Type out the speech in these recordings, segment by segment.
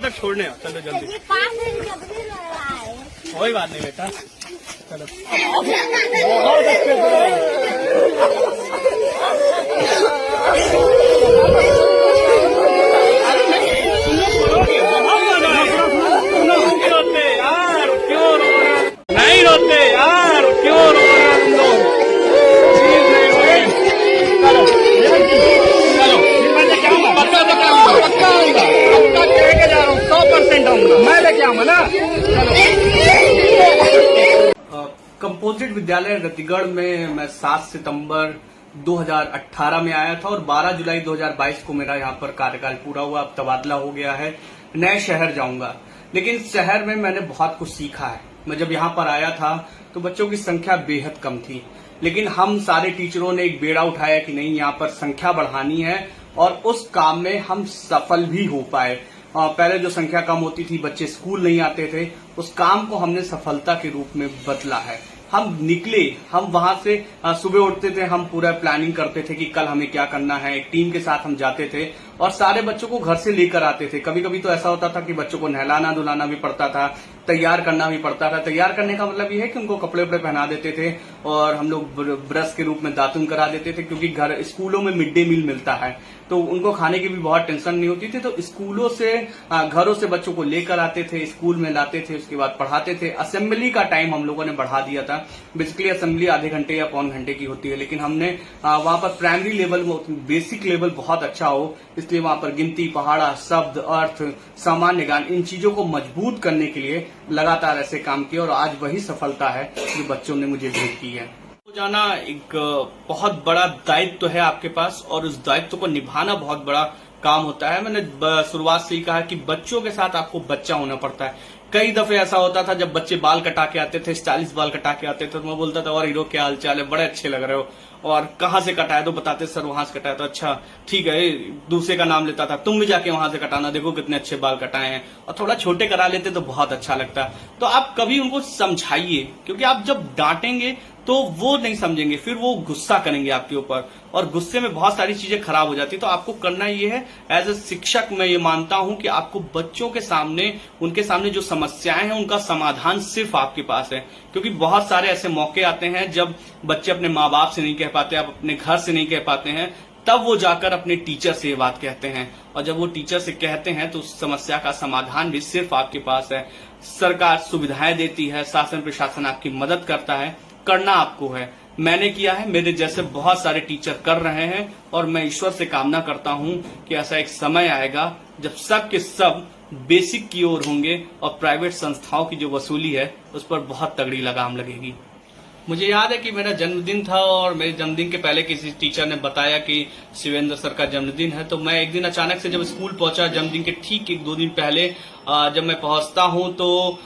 तक छोड़ने आओ, चलो जल्दी। कोई बात नहीं बेटा, चलो। बहुत अच्छे रोते यार, क्यों रो रहे? नहीं रोते यार, क्यों रो रहे हो तुम लोग? चीज नहीं हो रही। चलो चलो, मैं लेके आऊंगा, पक्का लेके आऊंगा, पक्का आऊंगा, पक्का कह के जा रहा हूँ, 100% आऊंगा, मैं लेके आऊंगा ना। कंपोजिट विद्यालय रतिगढ़ में मैं 7 सितंबर 2018 में आया था और 12 जुलाई 2022 को मेरा यहाँ पर कार्यकाल पूरा हुआ। अब तबादला हो गया है, नए शहर जाऊंगा। लेकिन शहर में मैंने बहुत कुछ सीखा है। मैं जब यहाँ पर आया था तो बच्चों की संख्या बेहद कम थी, लेकिन हम सारे टीचरों ने एक बेड़ा उठाया कि नहीं, यहाँ पर संख्या बढ़ानी है और उस काम में हम सफल भी हो पाए। पहले जो संख्या कम होती थी, बच्चे स्कूल नहीं आते थे, उस काम को हमने सफलता के रूप में बदला है। हम निकले, हम वहां से सुबह उठते थे, हम पूरा प्लानिंग करते थे कि कल हमें क्या करना है। एक टीम के साथ हम जाते थे और सारे बच्चों को घर से लेकर आते थे। कभी कभी तो ऐसा होता था कि बच्चों को नहलाना धुलाना भी पड़ता था, तैयार करना भी पड़ता था। तैयार करने का मतलब ये है कि उनको कपड़े वपड़े पहना देते थे और हम लोग ब्रश के रूप में दातुन करा देते थे, क्योंकि घर स्कूलों में मिड डे मील मिलता है तो उनको खाने की भी बहुत टेंशन नहीं होती थी। तो स्कूलों से घरों से बच्चों को लेकर आते थे, स्कूल में लाते थे, उसके बाद पढ़ाते थे। असेंबली का टाइम हम लोगों ने बढ़ा दिया था। बेसिकली असेंबली आधे घंटे या पौन घंटे की होती है, लेकिन हमने वहां पर प्राइमरी लेवल, बेसिक लेवल बहुत अच्छा हो, इसलिए वहां पर गिनती, पहाड़ा, शब्द, अर्थ, सामान्य ज्ञान, इन चीजों को मजबूत करने के लिए लगातार ऐसे काम किए और आज वही सफलता है जो बच्चों ने मुझे भेंट की है। जाना एक बहुत बड़ा दायित्व है आपके पास और उस दायित्व को निभाना बहुत बड़ा काम होता है। मैंने शुरुआत से ही कहा कि बच्चों के साथ आपको बच्चा होना पड़ता है। कई दफे ऐसा होता था जब बच्चे बाल कटा के आते थे, स्टाइलिश बाल कटा के आते थे, तो मैं बोलता था और हीरो क्या हाल चाल है, बड़े अच्छे लग रहे हो, और कहाँ से कटाया तो बताते सर वहां से कटाया, तो अच्छा ठीक है, दूसरे का नाम लेता था, तुम भी जाके वहां से कटाना, देखो कितने अच्छे बाल कटाए हैं, और थोड़ा छोटे करा लेते तो बहुत अच्छा लगता। तो आप कभी उनको समझाइए, क्योंकि आप जब डांटेंगे तो वो नहीं समझेंगे, फिर वो गुस्सा करेंगे आपके ऊपर और गुस्से में बहुत सारी चीजें खराब हो जाती है। तो आपको करना ये है, एज ए शिक्षक मैं ये मानता हूं कि आपको बच्चों के सामने, उनके सामने जो समस्याएं हैं उनका समाधान सिर्फ आपके पास है। क्योंकि बहुत सारे ऐसे मौके आते हैं जब बच्चे अपने माँ बाप से नहीं कह पाते, आप अपने घर से नहीं कह पाते हैं, तब वो जाकर अपने टीचर से ये बात कहते हैं, और जब वो टीचर से कहते हैं तो उस समस्या का समाधान भी सिर्फ आपके पास है। सरकार सुविधाएं देती है, शासन प्रशासन आपकी मदद करता है, करना आपको है। मैंने किया है, मेरे जैसे बहुत सारे टीचर कर रहे हैं, और मैं ईश्वर से कामना करता हूं कि ऐसा एक समय आएगा जब सब के सब बेसिक की ओर होंगे और प्राइवेट संस्थाओं की जो वसूली है उस पर बहुत तगड़ी लगाम लगेगी। मुझे याद है कि मेरा जन्मदिन था और मेरे जन्मदिन के पहले किसी टीचर ने बताया कि शिवेंद्र सर का जन्मदिन है। तो मैं एक दिन अचानक से जब स्कूल पहुंचा, जन्मदिन के ठीक 1-2 दिन पहले जब मैं पहुंचता हूं तो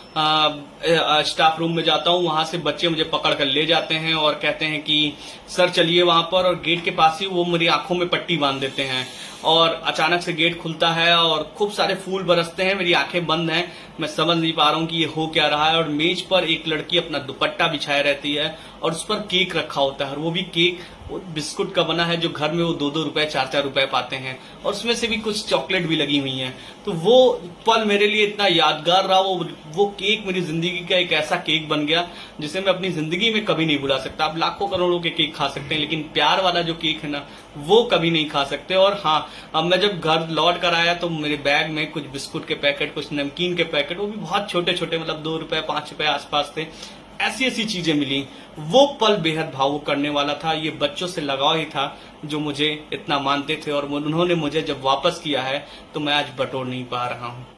स्टाफ रूम में जाता हूं, वहां से बच्चे मुझे पकड़ कर ले जाते हैं और कहते हैं कि सर चलिए वहां पर, और गेट के पास ही वो मेरी आंखों में पट्टी बांध देते हैं और अचानक से गेट खुलता है और खूब सारे फूल बरसते हैं। मेरी आंखें बंद हैं, मैं समझ नहीं पा रहा हूं कि ये हो क्या रहा है, और मेज पर एक लड़की अपना दुपट्टा बिछाए रहती है और उस पर केक रखा होता है, और वो भी केक वो बिस्कुट का बना है जो घर में वो 2-2 रुपए 4-4 रुपए पाते हैं, और उसमें से भी कुछ चॉकलेट भी लगी हुई हैं। तो वो पल मेरे लिए इतना यादगार रहा। वो केक मेरी जिंदगी का एक ऐसा केक बन गया जिसे मैं अपनी जिंदगी में कभी नहीं भुला सकता। आप लाखों करोड़ों के केक खा सकते हैं, लेकिन प्यार वाला जो केक है ना, वो कभी नहीं खा सकते। और हाँ, अब मैं जब घर लौट कर आया तो मेरे बैग में कुछ बिस्कुट के पैकेट, कुछ नमकीन के पैकेट, वो भी बहुत छोटे छोटे, मतलब 2 रुपए 5 रुपए आसपास थे, ऐसी ऐसी चीजें मिली। वो पल बेहद भावुक करने वाला था। ये बच्चों से लगाव ही था जो मुझे इतना मानते थे, और उन्होंने मुझे जब वापस किया है तो मैं आज बटोर नहीं पा रहा हूँ।